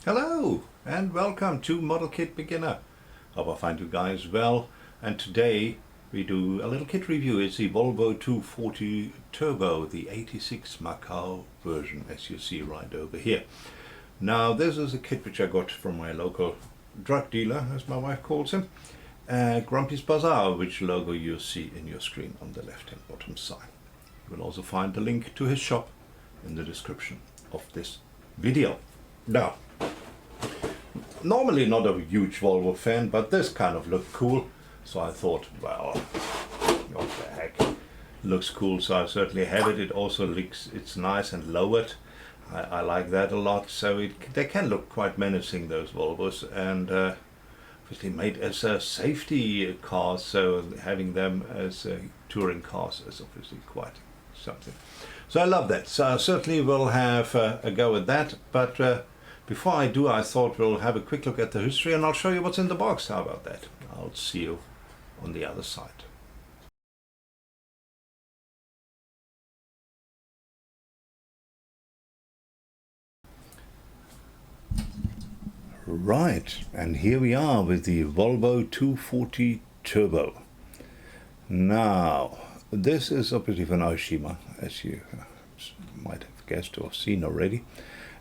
Hello and welcome to Model Kit Beginner. Hope I find you guys well, and today we do a little kit review. It's the Volvo 240 Turbo, the 86 Macau version, as you see right over here. Now this is a kit which I got from my local drug dealer, as my wife calls him, Grumpy's Bazaar, which logo you see in your screen on the left hand bottom side. You will also find the link to his shop in the description of this video. Now, normally not a huge Volvo fan, but this kind of looked cool, so I thought, well, what the heck, looks cool, so I certainly have it. It also looks, it's nice and lowered. I like that a lot, so they can look quite menacing, those Volvos, and obviously made as a safety car, so having them as touring cars is obviously quite something. So I love that, so I certainly will have a go at that, but before I do, I thought we'll have a quick look at the history and I'll show you what's in the box. How about that? I'll see you on the other side. Right, and here we are with the Volvo 240 Turbo. Now, this is obviously from Oshima, as you might have guessed or seen already.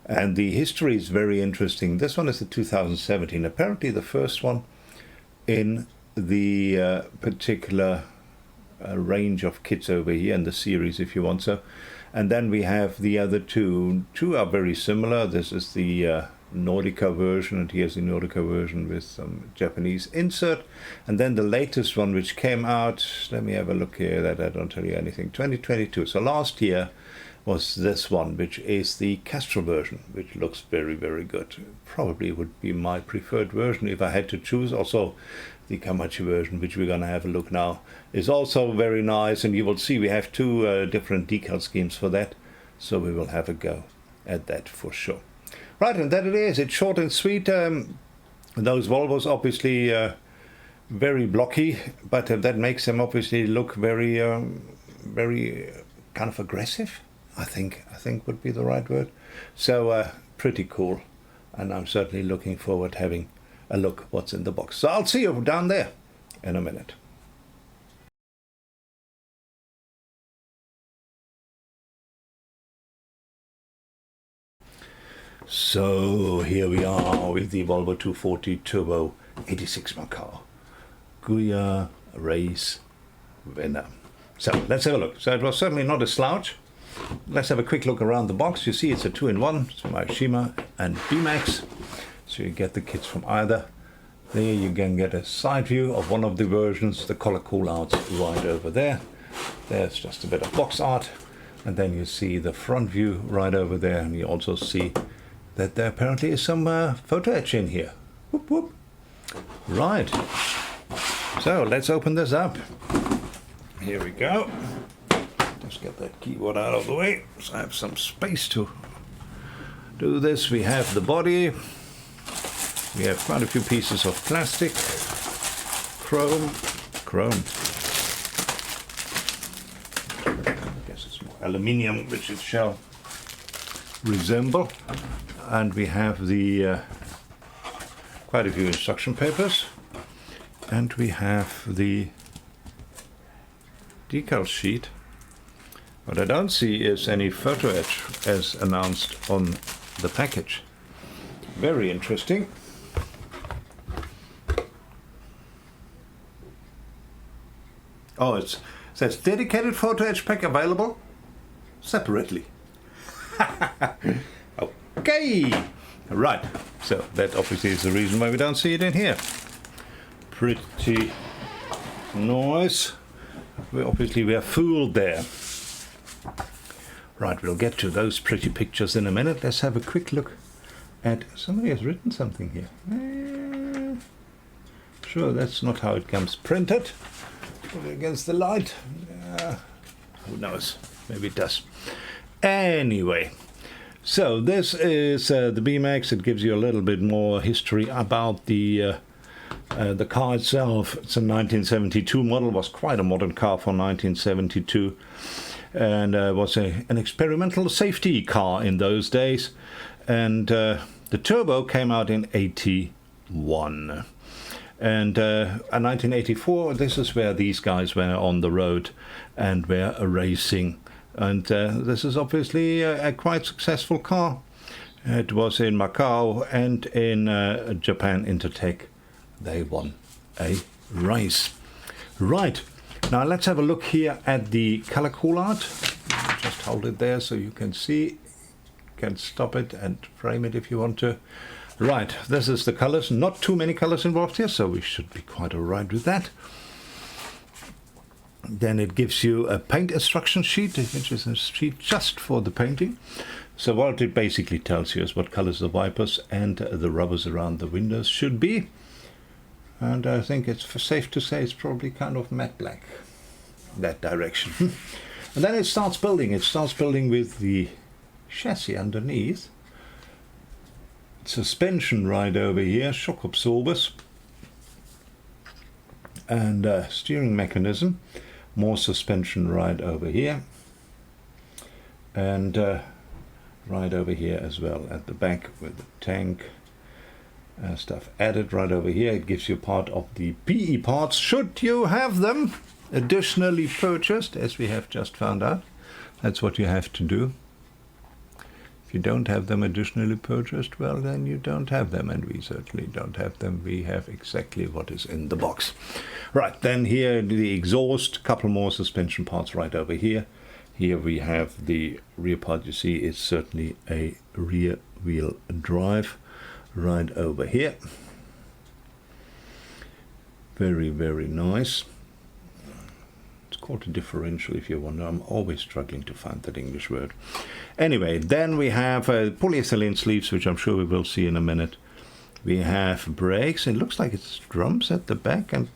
And the history is very interesting. This one is the 2017, apparently the first one in the particular range of kits over here in the series, if you want so. And then we have the other two. Two are very similar. This is the Nordica version, and here's the Nordica version with some Japanese insert. And then the latest one, which came out, let me have a look here, that I don't tell you anything, 2022. So last year was this one, which is the Castrol version, which looks very, very good. Probably would be my preferred version if I had to choose. Also, the Kamachi version, which we're going to have a look now, is also very nice, and you will see we have two different decal schemes for that, so we will have a go at that for sure. Right, and that it is. It's short and sweet. Those Volvos obviously very blocky, but that makes them obviously look very, very kind of aggressive. I think would be the right word. So pretty cool, and I'm certainly looking forward to having a look what's in the box. So I'll see you down there in a minute. So here we are with the Volvo 240 Turbo 86 Macau Guya race winner. So let's have a look. So it was certainly not a slouch. Let's have a quick look around the box. You see it's a 2-in-1, it's from Oshima and B-Max. So you get the kits from either. There you can get a side view of one of the versions, the color callouts right over there. There's just a bit of box art. And then you see the front view right over there, and you also see that there apparently is some photo etch in here. Whoop, whoop. Right. So let's open this up. Here we go. Just get that keyboard out of the way, so I have some space to do this. We have the body. We have quite a few pieces of plastic, chrome. I guess it's more aluminium, which it shall resemble. And we have the quite a few instruction papers, and we have the decal sheet. What I don't see is any photo etch as announced on the package. Very interesting. Oh, it says dedicated photo etch pack available separately. Okay, right. So that obviously is the reason why we don't see it in here. Pretty nice. We are fooled there. Right, we'll get to those pretty pictures in a minute. Let's have a quick look at, somebody has written something here. Sure, that's not how it comes printed. Put it against the light. Who knows? Maybe it does. Anyway, so this is the B-Max. It gives you a little bit more history about the car itself. It's a 1972 model. Was quite a modern car for 1972. And was an experimental safety car in those days. And The turbo came out in 81. And in 1984, this is where these guys were on the road and were racing. And this is obviously a quite successful car. It was in Macau and in Japan Intertech. They won a race. Right, now let's have a look here at the color call art. Just hold it there so you can see. You can stop it and frame it if you want to. Right, this is the colors. Not too many colors involved here, so we should be quite alright with that. Then it gives you a paint instruction sheet, which is a sheet just for the painting. So what it basically tells you is what colors the wipers and the rubbers around the windows should be. And I think it's safe to say it's probably kind of matte black, that direction. And then it starts building. It starts building with the chassis underneath. Suspension right over here, shock absorbers, and steering mechanism, more suspension right over here, and right over here as well at the back with the tank stuff added right over here. It gives you part of the PE parts, should you have them additionally purchased, as we have just found out. That's what you have to do. If you don't have them additionally purchased, well, then you don't have them, and we certainly don't have them. We have exactly what is in the box. Right, then here the exhaust, couple more suspension parts right over here. Here we have the rear part. You see it's certainly a rear wheel drive right over here. Very, very nice. It's called a differential, if you wonder. I'm always struggling to find that English word. Anyway, then we have polyethylene sleeves, which I'm sure we will see in a minute. We have brakes. It looks like it's drums at the back. And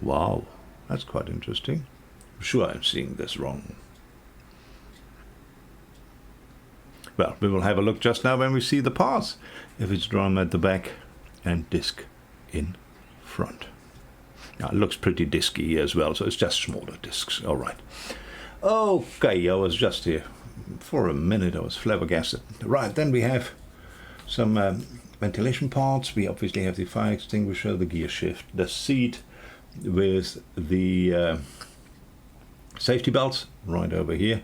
wow, that's quite interesting. I'm sure I'm seeing this wrong. Well, we will have a look just now when we see the parts. If it's drum at the back and disc in front. Now, it looks pretty disky as well, so it's just smaller discs. All right. Okay, I was just here for a minute. I was flabbergasted. Right, then we have some ventilation parts. We obviously have the fire extinguisher, the gear shift, the seat with the safety belts right over here.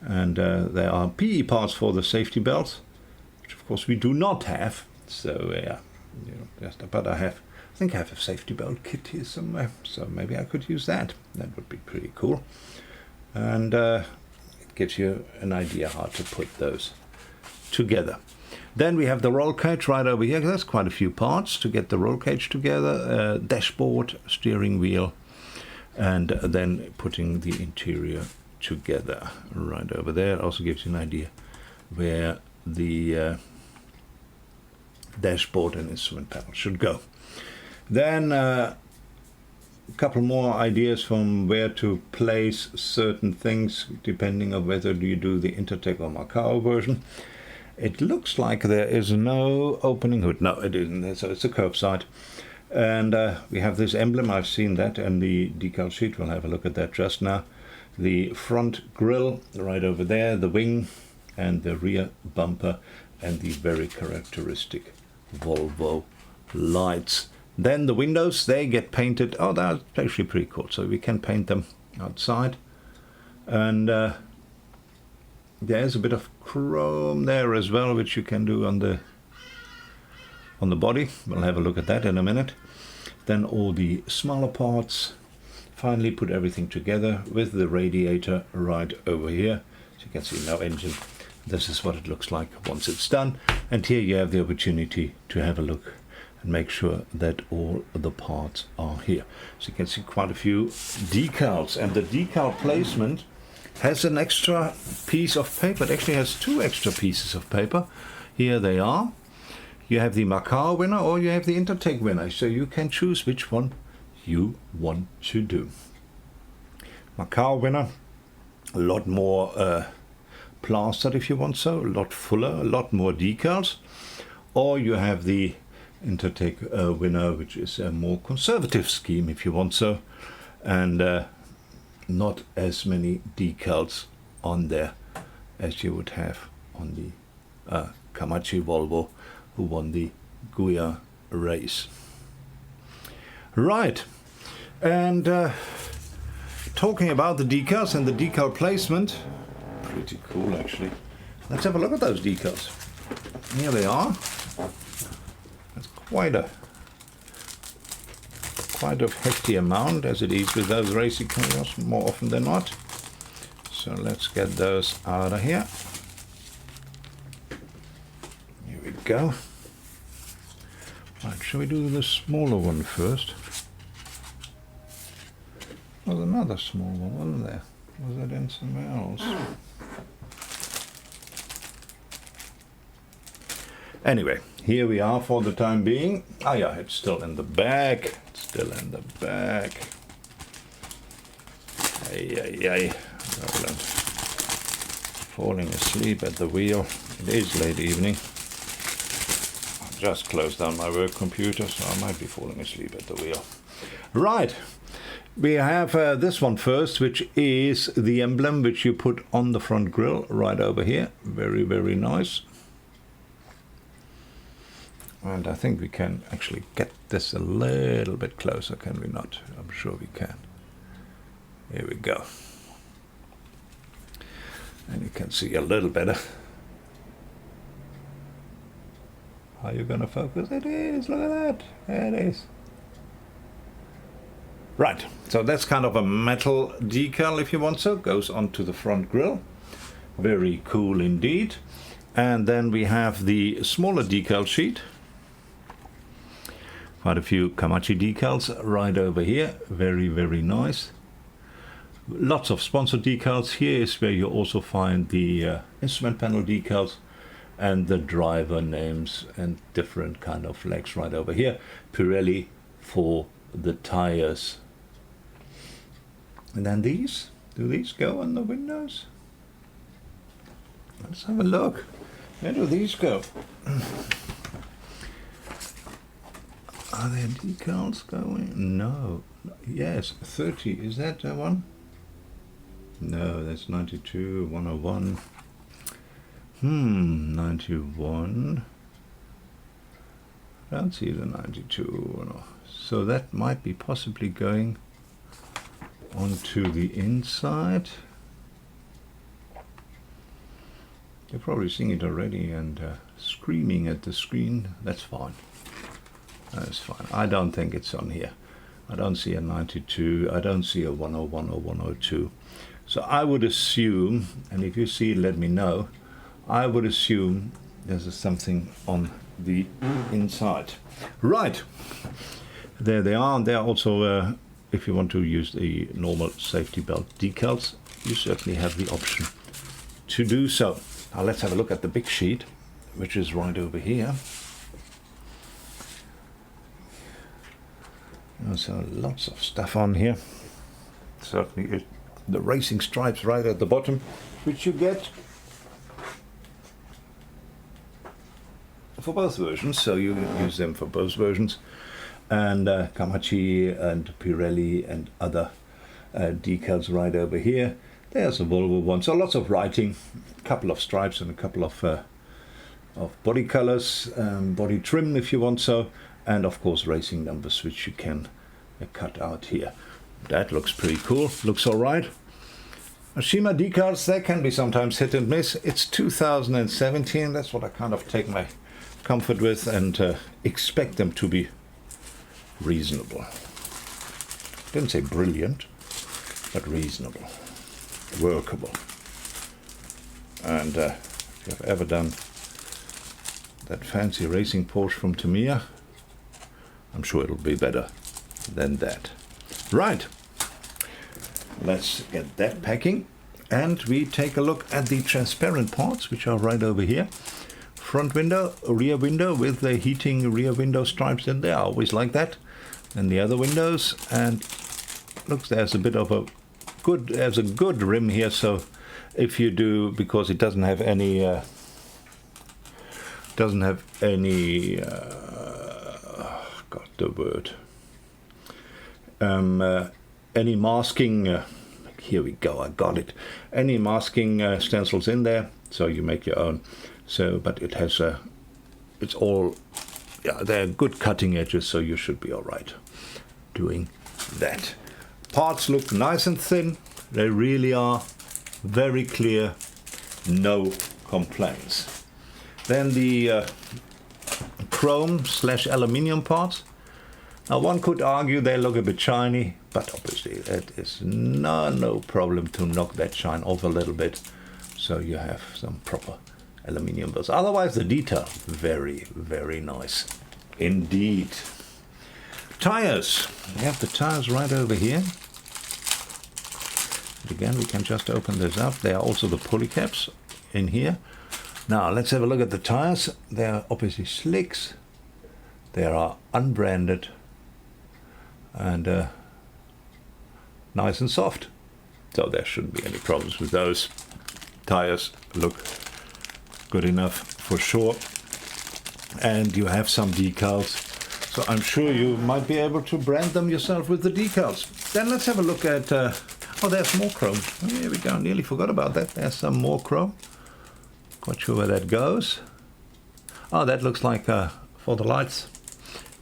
And there are PE parts for the safety belts, which of course we do not have. So yeah, but I think I have a safety belt kit here somewhere, so maybe I could use that. That would be pretty cool. And it gives you an idea how to put those together. Then we have the roll cage right over here. There's quite a few parts to get the roll cage together. Dashboard, steering wheel, and then putting the interior together right over there. It also gives you an idea where the dashboard and instrument panel should go. Then a couple more ideas from where to place certain things depending on whether you do the Intertech or Macau version. It looks like there is no opening hood. No, it isn't. So it's a curbside. And we have this emblem. I've seen that and the decal sheet. We'll have a look at that just now. The front grille right over there, the wing and the rear bumper, and the very characteristic Volvo lights. Then the windows, they get painted. Oh, that's actually pretty cool. So we can paint them outside. And there's a bit of chrome there as well, which you can do on the body. We'll have a look at that in a minute. Then all the smaller parts. Finally put everything together with the radiator right over here. So you can see no engine. This is what it looks like once it's done. And here you have the opportunity to have a look and make sure that all the parts are here. So you can see quite a few decals, and the decal placement has an extra piece of paper. It actually has two extra pieces of paper. Here they are. You have the Macau winner or you have the Intertech winner, so you can choose which one you want to do. Macau winner, a lot more plastered if you want so, a lot fuller, a lot more decals. Or you have the Intertech winner, which is a more conservative scheme if you want so, and not as many decals on there as you would have on the Kamachi Volvo, who won the Guia race. Right, and talking about the decals and the decal placement, pretty cool actually. Let's have a look at those decals. Here they are. That's quite a hefty amount, as it is with those racing cars more often than not. So let's get those out of here. Here we go. Right, shall we do the smaller one first? There was another small one, wasn't there? Was that in somewhere else? Anyway, here we are for the time being. Oh yeah, it's still in the back. It's still in the back. Ay. Roland. Falling asleep at the wheel. It is late evening. I just closed down my work computer, so I might be falling asleep at the wheel. Right. We have this one first, which is the emblem which you put on the front grille right over here. Very, very nice. And I think we can actually get this a little bit closer, can we not? I'm sure we can. Here we go. And you can see a little better. Are you going to focus? It is, look at that. There it is. Right, so that's kind of a metal decal, if you want so. Goes onto the front grille. Very cool indeed. And then we have the smaller decal sheet. Quite a few Kamachi decals right over here. Very, very nice. Lots of sponsor decals. Here is where you also find the instrument panel decals and the driver names and different kind of flags right over here. Pirelli for the tires. And then these, do these go on the windows? Let's have a look. Where do these go? Are there decals going? No. Yes, 30. Is that the one? No, that's 92, 101. 91. I don't see the 92. So that might be possibly going onto the inside. You're probably seeing it already and screaming at the screen. That's fine. That's fine. I don't think it's on here. I don't see a 92. I don't see a 101 or 102. So I would assume, and if you see it, let me know, I would assume there's something on the inside. Right. There they are. And they're also, if you want to use the normal safety belt decals, you certainly have the option to do so. Now let's have a look at the big sheet, which is right over here. So lots of stuff on here. Certainly the racing stripes right at the bottom, which you get for both versions, so you use them for both versions. And Kamachi and Pirelli and other decals right over here. There's a Volvo one, so lots of writing, a couple of stripes and a couple of body colors, body trim if you want so, and of course racing numbers which you can cut out here. That looks pretty cool, looks alright. Shima decals, they can be sometimes hit and miss. It's 2017, that's what I kind of take my comfort with and expect them to be reasonable. Didn't say brilliant, but reasonable, workable. And if you've ever done that fancy racing Porsche from Tamiya, I'm sure it'll be better than that. Right, let's get that packing, and we take a look at the transparent parts, which are right over here. Front window, rear window with the heating rear window stripes in there. I always like that. And the other windows, and looks there's a bit of a good, there's a good rim here. So if you do, because it doesn't have any got the word, any masking, here we go, I got it, any masking stencils in there, so you make your own. So, but it has a, it's all, yeah, they're good cutting edges, so you should be all right doing that. Parts look nice and thin. They really are very clear, no complaints. Then the chrome / aluminium parts. Now one could argue they look a bit shiny, but obviously it is no problem to knock that shine off a little bit, so you have some proper aluminium bits. Otherwise the detail, very nice indeed. Tires. We have the tires right over here. And again, we can just open this up. There are also the pulley caps in here. Now let's have a look at the tires. They are obviously slicks. They are unbranded and nice and soft. So there shouldn't be any problems with those. Tires look good enough for sure. And you have some decals. So I'm sure you might be able to brand them yourself with the decals. Then let's have a look at, oh, there's more chrome. Oh, here we go, nearly forgot about that. There's some more chrome. Quite sure where that goes. Oh, that looks like for the lights.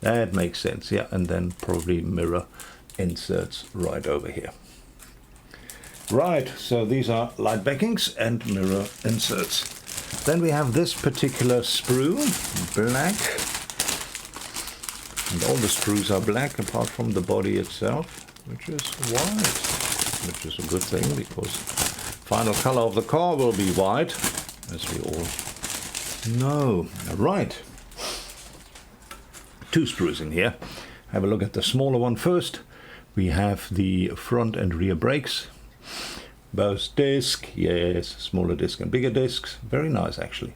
That makes sense, yeah. And then probably mirror inserts right over here. Right, so these are light backings and mirror inserts. Then we have this particular sprue, black. And all the sprues are black apart from the body itself, which is white, which is a good thing because final color of the car will be white, as we all know. Right, two sprues in here. Have a look at the smaller one first. We have the front and rear brakes. Both disc, yes, smaller disc and bigger discs. Very nice actually.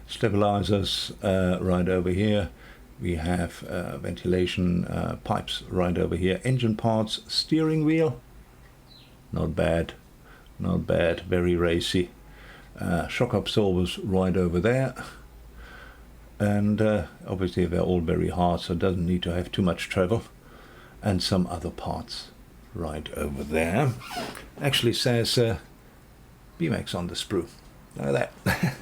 Stabilizers right over here. We have ventilation pipes right over here. Engine parts, steering wheel. Not bad, not bad, very racy. Shock absorbers right over there. And obviously they're all very hard, so it doesn't need to have too much travel. And some other parts right over there. Actually says BMX on the sprue. Look at that.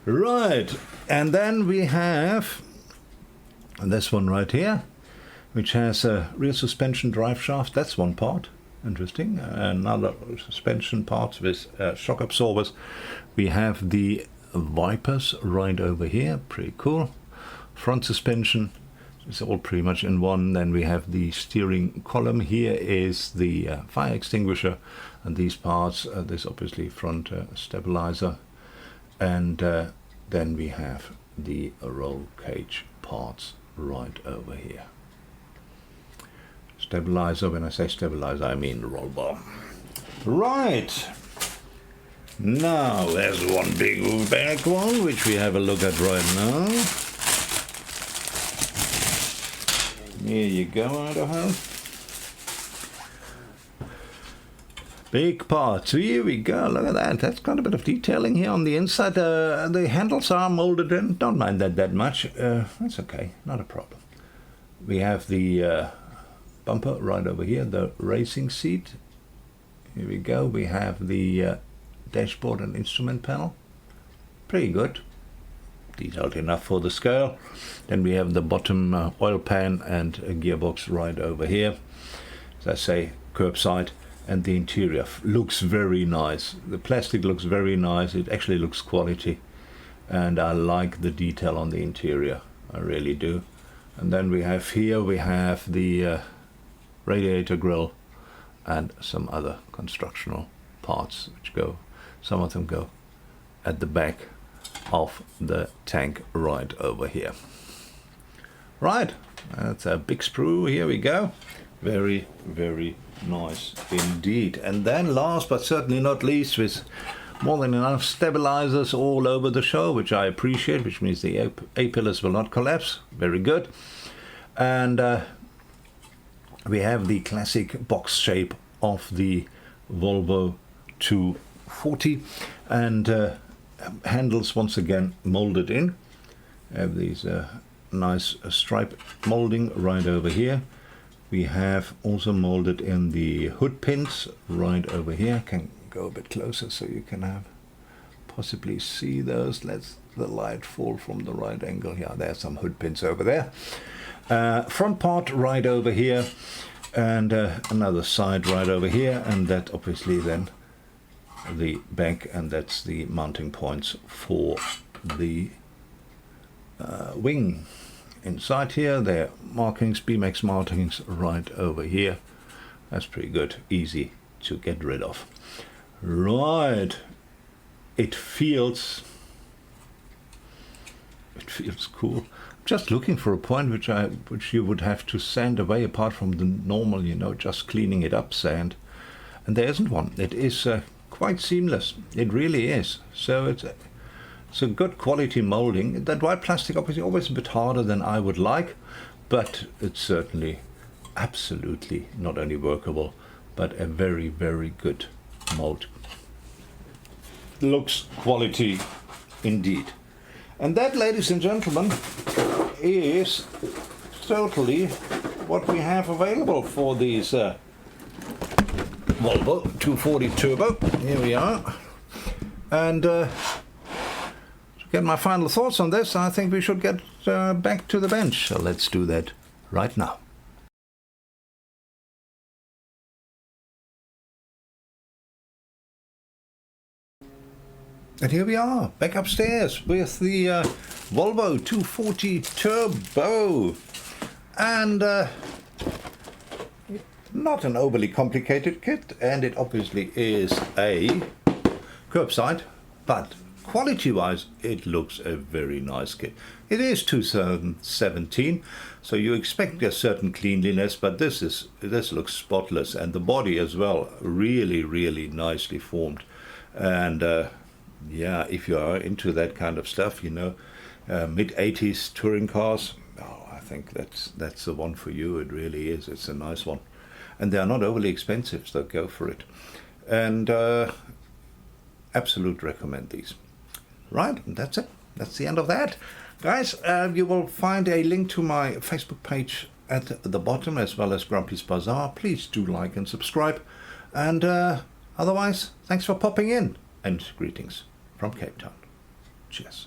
Right, and then we have this one right here, which has a rear suspension drive shaft. That's one part. Interesting. Another suspension part with shock absorbers. We have the wipers right over here. Pretty cool. Front suspension. It's all pretty much in one. Then we have the steering column. Here is the fire extinguisher, and these parts, this obviously front stabilizer, and then we have the roll cage parts right over here. Stabilizer, when I say stabilizer, I mean roll bar. Right. Now there's one big back one, which we have a look at right now. Here you go, Idaho. Big part. So here we go. Look at that. That's got a bit of detailing here on the inside. The handles are molded in. Don't mind that much. That's okay. Not a problem. We have the bumper right over here. The racing seat. Here we go. We have the dashboard and instrument panel. Pretty good. Detailed enough for the scale. Then we have the bottom oil pan and a gearbox right over here. As I say, curbside. And the interior looks very nice. The plastic looks very nice. It actually looks quality. And I like the detail on the interior. I really do. And then we have here, we have the radiator grille and some other constructional parts which go, some of them go at the back of the tank right over here. Right, that's a big sprue. Here we go. Very nice indeed. And then last but certainly not least, with more than enough stabilizers all over the show, which I appreciate, which means the A-pillars will not collapse. Very good. And we have the classic box shape of the Volvo 240 and handles once again molded in. Have these nice stripe molding right over here. We have also molded in the hood pins right over here. Can go a bit closer so you can have possibly see those. Let's the light fall from the right angle. Yeah, there's some hood pins over there. Front part right over here, and another side right over here, and that obviously then the back, and that's the mounting points for the wing. Inside here, there are markings, BMX markings right over here. That's pretty good, easy to get rid of. Right, it feels cool. Just looking for a point which you would have to sand away, apart from the normal, you know, just cleaning it up sand, and there isn't one. It is quite seamless. It really is. So it's a good quality molding. That white plastic obviously always a bit harder than I would like, but it's certainly absolutely not only workable, but a very, very good mold. Looks quality indeed. And that, ladies and gentlemen, is totally what we have available for these Volvo 240 Turbo. Here we are. And to get my final thoughts on this, I think we should get back to the bench. So let's do that right now. And here we are, back upstairs with the Volvo 240 Turbo. And not an overly complicated kit, and it obviously is a curbside, but quality-wise, it looks a very nice kit. It is 2017, so you expect a certain cleanliness, but this looks spotless, and the body as well, really, really nicely formed. And yeah, if you are into that kind of stuff, you know, mid-80s touring cars, oh, I think that's the one for you. It really is. It's a nice one. And they are not overly expensive, so go for it. And absolute recommend these. Right, and that's it. That's the end of that. Guys, you will find a link to my Facebook page at the bottom, as well as Grumpy's Bazaar. Please do like and subscribe. And otherwise, thanks for popping in. And greetings from Cape Town. Cheers.